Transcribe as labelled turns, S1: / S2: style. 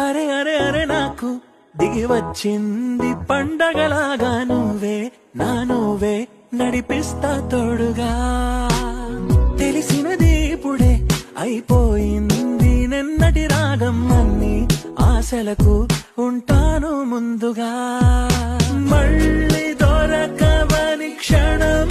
S1: అరే అరే అరే నాకు దిగి వచ్చింది పండగలాగా నువ్వే నడిపిస్తా తోడుగా తెలిసినది ఇప్పుడే అయిపోయింది నిన్నటి రాగం అన్ని ఆశలకు ఉంటాను ముందుగా మళ్ళీ దొరకవని క్షణం